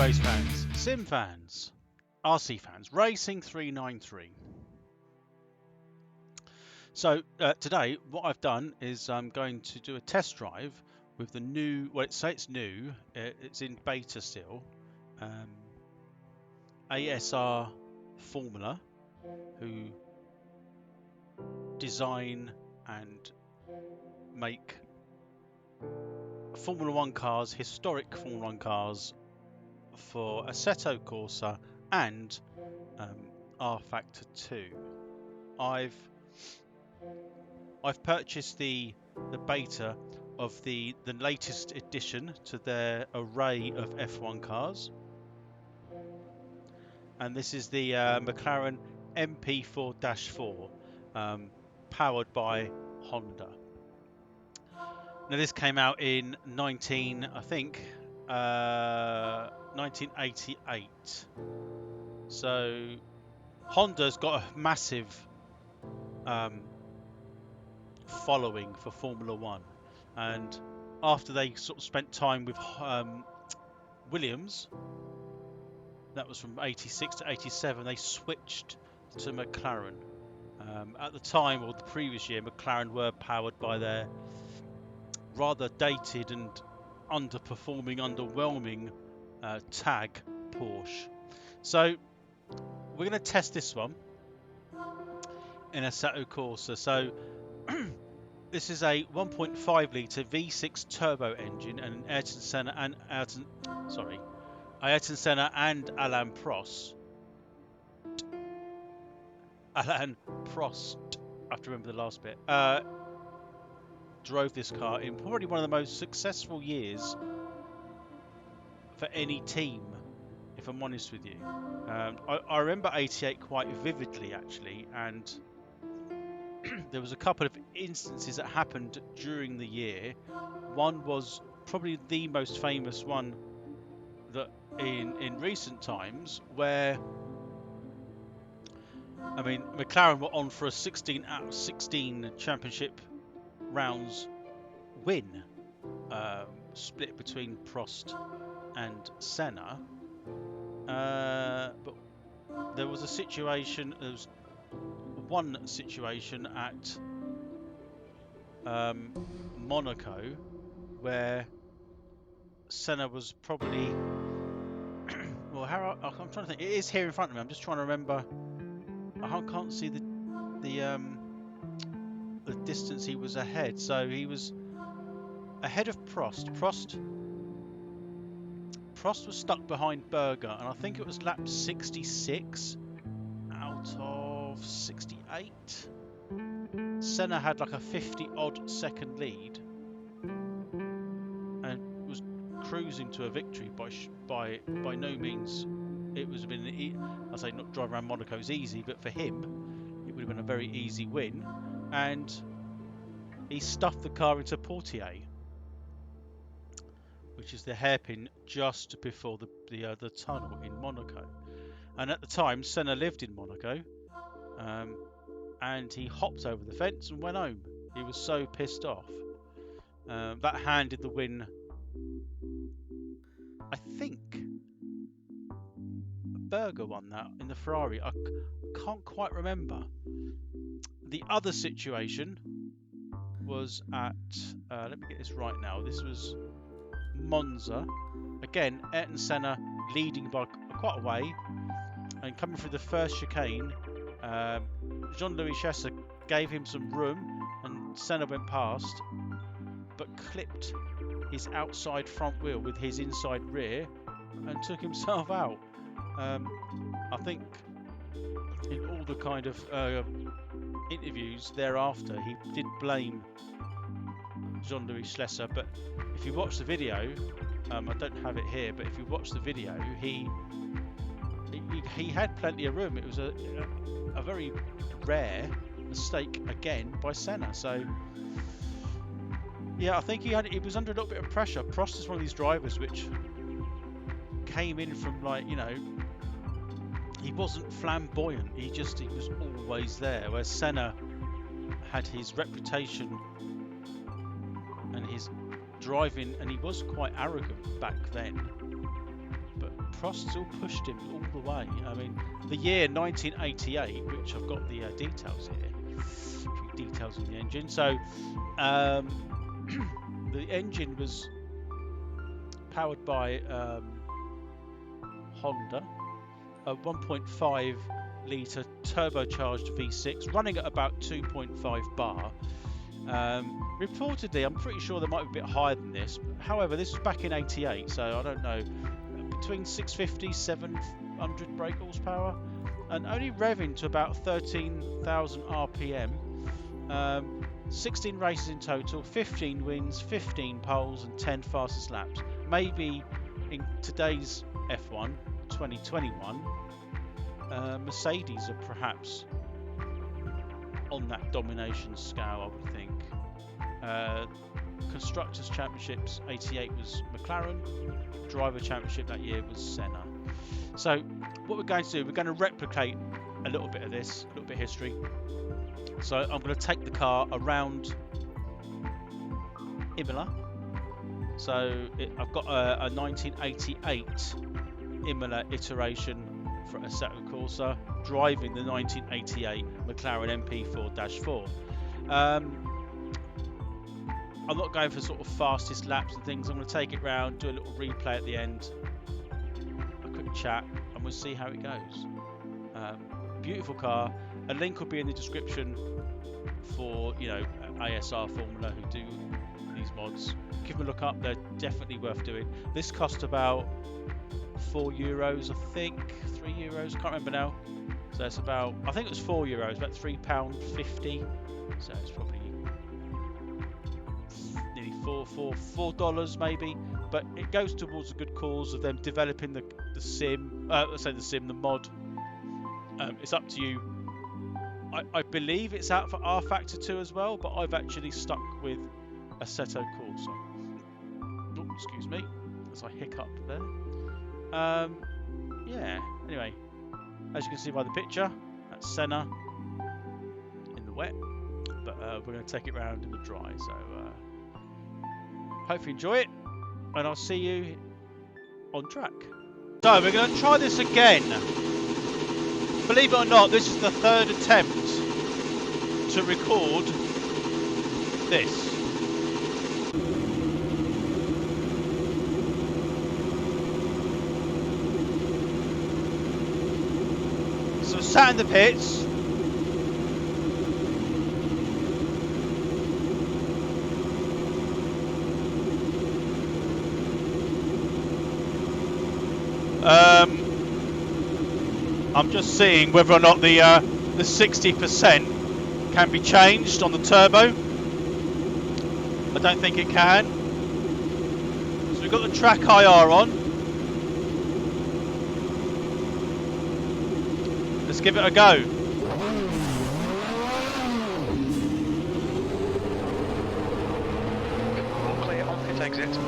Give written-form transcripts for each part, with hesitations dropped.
race fans, sim fans, RC fans, Racing 393. So today what I've done is I'm going to do a test drive with the new, well, it's new, it's in beta still, ASR Formula, who design and make Formula 1 cars, historic Formula 1 cars for Assetto Corsa and R Factor 2. I've purchased the beta of the latest addition to their array of F1 cars, and this is the McLaren Mp4-4, powered by Honda. Now this came out in 1988. So Honda's got a massive following for Formula 1, and after they sort of spent time with Williams, that was from 86 to 87, they switched to McLaren. At the time, or the previous year, McLaren were powered by their rather dated and underwhelming tag Porsche. So we're going to test this one in Assetto Corsa. So this is a 1.5 litre V6 turbo engine and an Ayrton Senna and Alain Prost. Alain Prost, I have to remember the last bit. Drove this car in probably one of the most successful years for any team, if I'm honest with you. I remember 88 quite vividly, actually, and there was a couple of instances that happened during the year. One was probably the most famous one that in recent times, where I mean McLaren were on for a 16 out of 16 championship rounds win, split between Prost and Senna, but there was one situation at Monaco where Senna was probably well, I'm trying to think. It is here in front of me. I'm just trying to remember. I can't see the distance he was ahead. So he was ahead of Prost. Prost was stuck behind Berger, and I think it was lap 66 out of 68. Senna had like a 50-odd second lead and was cruising to a victory. By no means it was been. I say not driving around Monaco is easy, but for him it would have been a very easy win. And he stuffed the car into Portier, which is the hairpin just before the tunnel in Monaco. And at the time, Senna lived in Monaco, and he hopped over the fence and went home. He was so pissed off. That handed the win, I think. Berger won that in the Ferrari. I can't quite remember. The other situation was at, let me get this right now. This was Monza. Again, Ayrton Senna leading by quite a way, and coming through the first chicane, Jean-Louis Chesser gave him some room, and Senna went past, but clipped his outside front wheel with his inside rear and took himself out. I think in all the kind of interviews thereafter, he did blame Jean-Louis Chesser, but if you watch the video, I don't have it here, but if you watch the video, he had plenty of room. It was a very rare mistake again by Senna. So yeah, I think he was under a little bit of pressure. Prost is one of these drivers which came in from, like, you know, he wasn't flamboyant. He was always there. Where Senna had his reputation and his driving, and he was quite arrogant back then. But Prost still pushed him all the way. I mean, the year 1988, which I've got the details here, a few details on the engine. So the engine was powered by Honda, a 1.5 litre turbocharged V6 running at about 2.5 bar. Reportedly, I'm pretty sure they might be a bit higher than this. However, this was back in 88, so I don't know. Between 650, 700 brake horsepower, and only revving to about 13,000 RPM. 16 races in total, 15 wins, 15 poles, and 10 fastest laps. Maybe in today's F1 2021, Mercedes are perhaps on that domination scale, I would think. Constructors Championships 88 was McLaren. Driver Championship that year was Senna. So what we're going to do, we're going to replicate a little bit of this, a little bit of history. So I'm going to take the car around Imola. So I've got a 1988 Imola iteration for Assetto Corsa, driving the 1988 McLaren Mp4-4. I'm not going for sort of fastest laps and things. I'm going to take it round, do a little replay at the end, a quick chat, and we'll see how it goes. Beautiful car. A link will be in the description for, you know, ASR Formula who do these mods. Give them a look up. They're definitely worth doing. This cost about €4, I think, €3. Can't remember now. So it's about, I think it was €4, about £3.50. So it's probably nearly $4 maybe, but it goes towards a good cause of them developing the sim. Let's say the mod. It's up to you. I believe it's out for R Factor 2 as well, but I've actually stuck with Assetto Corsa. Oh, excuse me, as I hiccup there. Yeah. Anyway, as you can see by the picture, that's Senna in the wet, but we're going to take it round in the dry. So hope you enjoy it, and I'll see you on track. So we're going to try this again. Believe it or not, this is the third attempt to record this. So sat in the pits. I'm just seeing whether or not the 60% can be changed on the turbo. I don't think it can. So we've got the track IR on. Let's give it a go. All clear on pit exit.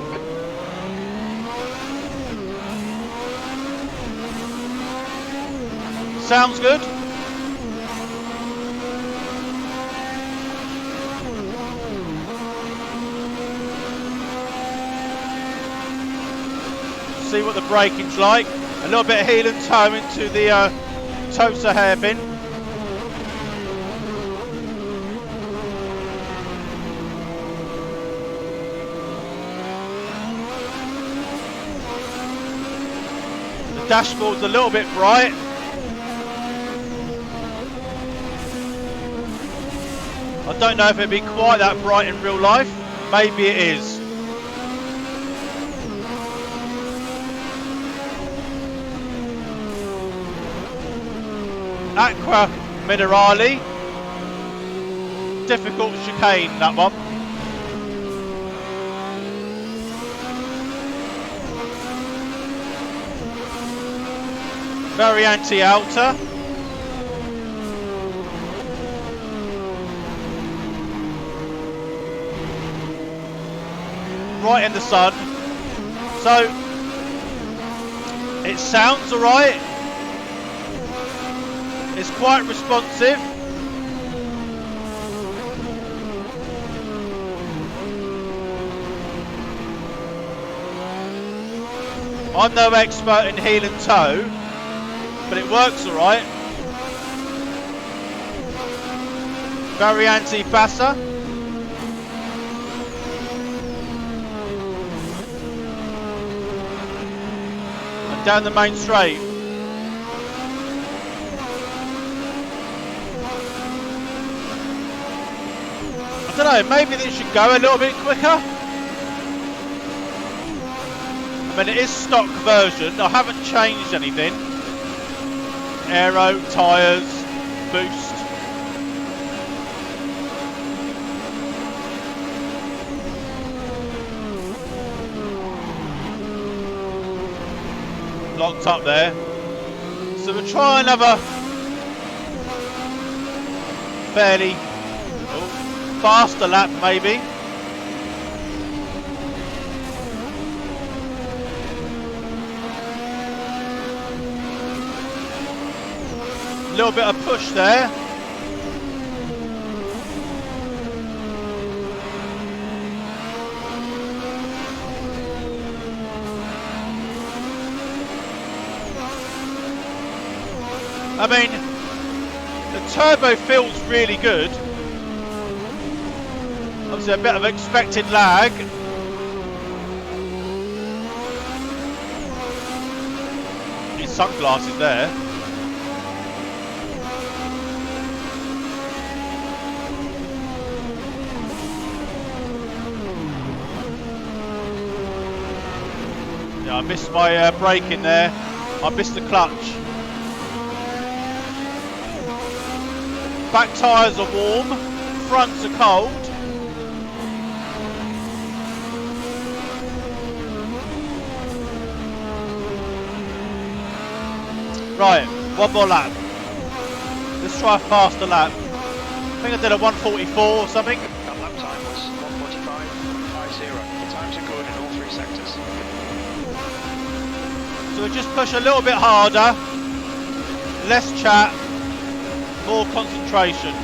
Sounds good. See what the braking's like. A little bit of heel and toe into the Tosa hairpin. The dashboard's a little bit bright. I don't know if it'd be quite that bright in real life. Maybe it is. Aqua Minerale. Difficult chicane, that one. Very anti-alta. Right in the sun, so it sounds alright. It's quite responsive. I'm no expert in heel and toe, but it works all right. Variante Bassa. And down the main straight. I don't know, maybe this should go a little bit quicker. I mean, it is stock version. I haven't changed anything. Aero, tyres, boost. Locked up there. So we'll try another fairly faster lap maybe. A little bit of push there. I mean, the turbo feels really good. Obviously a bit of expected lag. His sunglasses there. Yeah, I missed my braking there. I missed the clutch. Back tyres are warm, fronts are cold. Right, one more lap. Let's try a faster lap. I think I did a 144 or something. That lap time was 1:45.50. The times are good in all three sectors. So we just push a little bit harder, less chat, more concentration.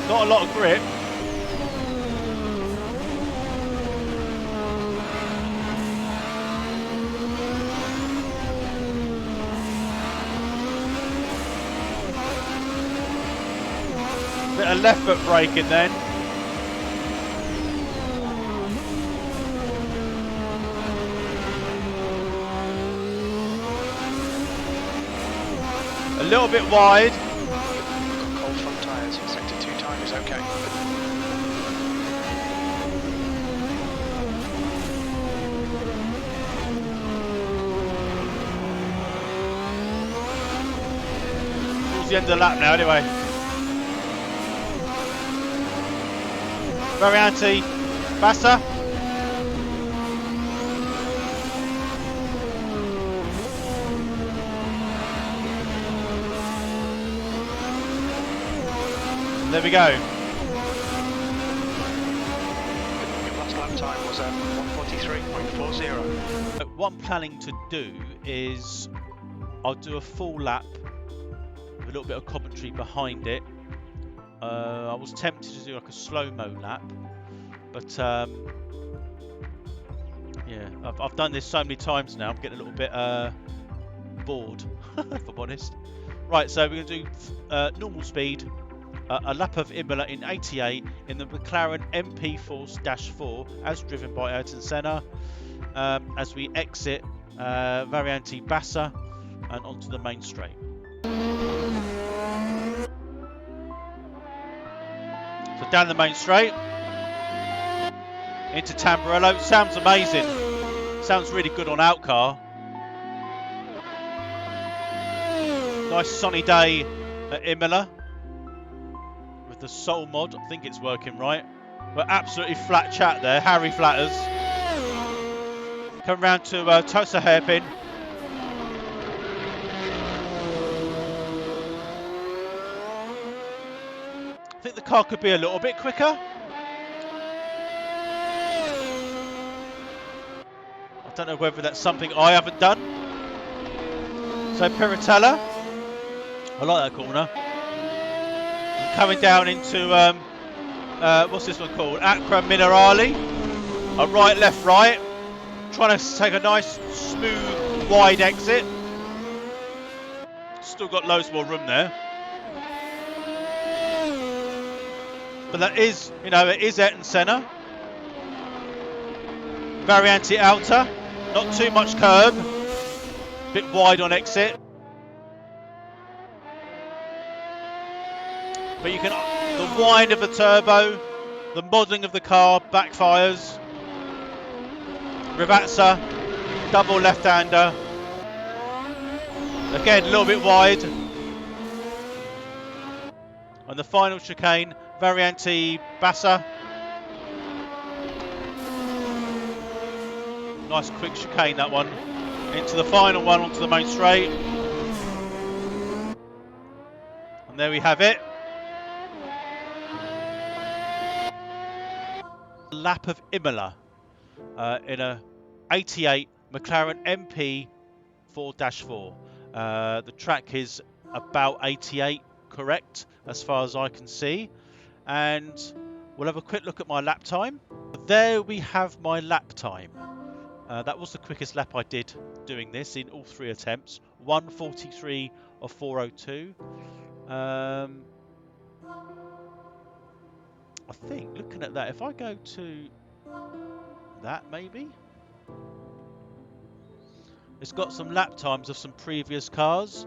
Not a lot of grip. Bit of left foot braking then. A little bit wide. Got cold front tyres. Sector 2 time is okay. Towards the end of the lap now anyway. Variante Bassa. There we go. Your last lap time was 1:43.40. What I'm planning to do is I'll do a full lap with a little bit of commentary behind it. I was tempted to do like a slow-mo lap, but yeah, I've done this so many times now, I'm getting a little bit bored, if I'm honest. Right, so we're going to do normal speed, a lap of Imola in 88 in the McLaren Mp4-4 as driven by Ayrton Senna, as we exit Variante Bassa and onto the main straight. So down the main straight, into Tamburello. Sounds amazing. Sounds really good on outcar. Nice sunny day at Imola with the Soul mod. I think it's working right. But absolutely flat chat there. Harry flatters. Come round to Tosa hairpin. car could be a little bit quicker. I don't know whether that's something I haven't done. So Piratella, I like that corner. Coming down into, what's this one called? Acqua Minerale. A right, left, right. Trying to take a nice, smooth, wide exit. Still got loads more room there. But that is, you know, it is Ayrton Senna. Variante Alta. Not too much curb. Bit wide on exit. But you can, the whine of the turbo, the modelling of the car backfires. Rivazza, double left-hander. Again, a little bit wide. And the final chicane, Variante Bassa. Nice quick chicane, that one. Into the final one, onto the main straight. And there we have it. Lap of Imola in a 88 McLaren Mp4-4. The track is about 88, correct, as far as I can see. And we'll have a quick look at my lap time. There we have my lap time. That was the quickest lap I did doing this in all 3 attempts. 1:43 of 4:02. I think, looking at that, if I go to that maybe, it's got some lap times of some previous cars.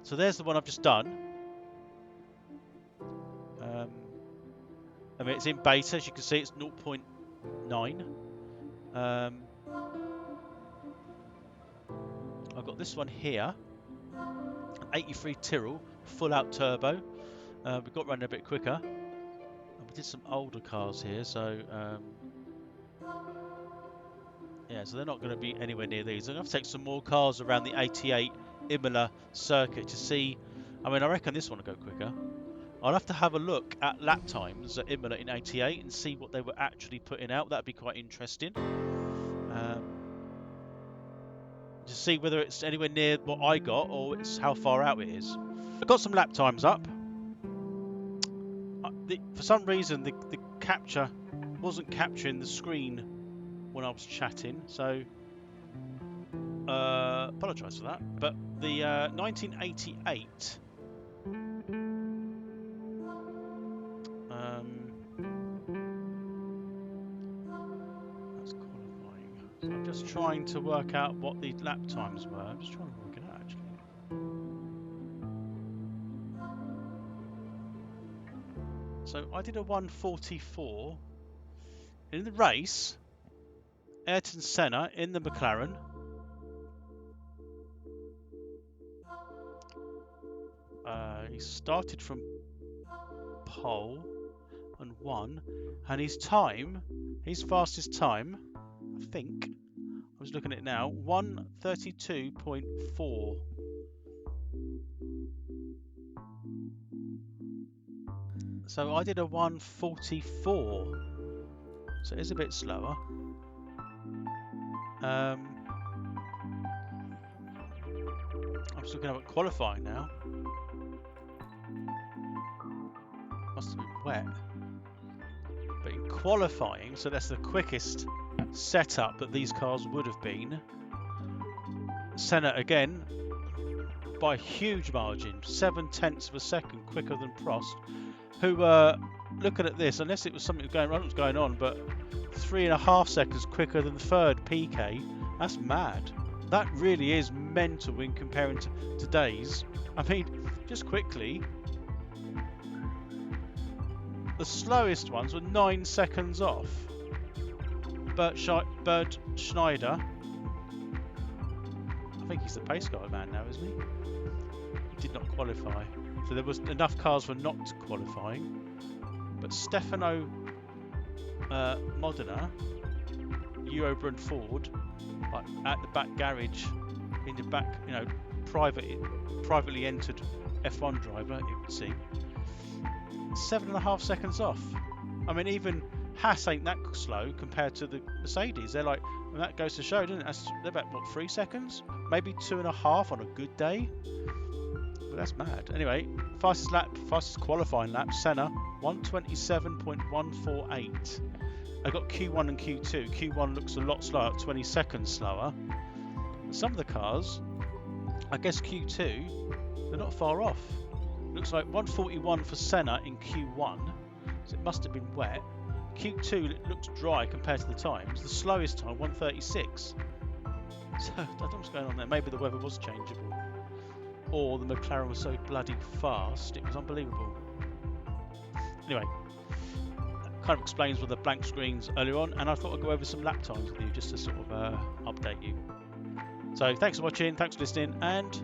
So there's the one I've just done. I mean, it's in beta, as you can see, it's 0.9. I've got this one here, an 83 Tyrrell, full out turbo. We got running a bit quicker. We did some older cars here, so yeah, so they're not going to be anywhere near these. I'm going to take some more cars around the 88 Imola circuit to see. I mean, I reckon this one will go quicker. I'll have to have a look at lap times at Imola in 88 and see what they were actually putting out. That'd be quite interesting. To see whether it's anywhere near what I got or it's how far out it is. I've got some lap times up. For some reason, the capture wasn't capturing the screen when I was chatting, so apologise for that. But the 1988 that's qualifying. So I'm just trying to work out what the lap times were. I'm just trying to work it out actually. So I did a 1:44 in the race. Ayrton Senna in the McLaren. He started from pole and won, and his time, his fastest time, I think, I was looking at it now, 1:32.4. So I did a 1:44, so it is a bit slower. I'm just looking at qualifying now. Must have been wet. But in qualifying, so that's the quickest setup that these cars would have been. Senna again, by a huge margin, 0.7 of a second quicker than Prost, who looking at this, unless it was something going on, but 3.5 seconds quicker than third PK. That's mad. That really is mental when comparing to today's. I mean, just quickly, the slowest ones were 9 seconds off. Bert Schneider, I think he's the pace car man now, isn't he? He did not qualify. So there was enough cars for not qualifying. But Stefano Modena, Eurobrun Ford, like at the back garage, in the back, you know, privately entered F1 driver, you can see. 7.5 seconds off. I mean, even Haas ain't that slow compared to the Mercedes. They're like, and that goes to show, doesn't it? They're about, what, 3 seconds? Maybe 2.5 on a good day? But that's mad. Anyway, fastest qualifying lap, Senna, 1:27.148. I got Q1 and Q2. Q1 looks a lot slower, 20 seconds slower. But some of the cars, I guess Q2, they're not far off. Looks like 1:41 for Senna in Q1, so it must have been wet. Q2 it looks dry compared to the times. The slowest time, 1:36. So I don't know what's going on there. Maybe the weather was changeable, or the McLaren was so bloody fast it was unbelievable. Anyway, that kind of explains what the blank screens earlier on, and I thought I'd go over some lap times with you just to sort of update you. So thanks for watching, thanks for listening, and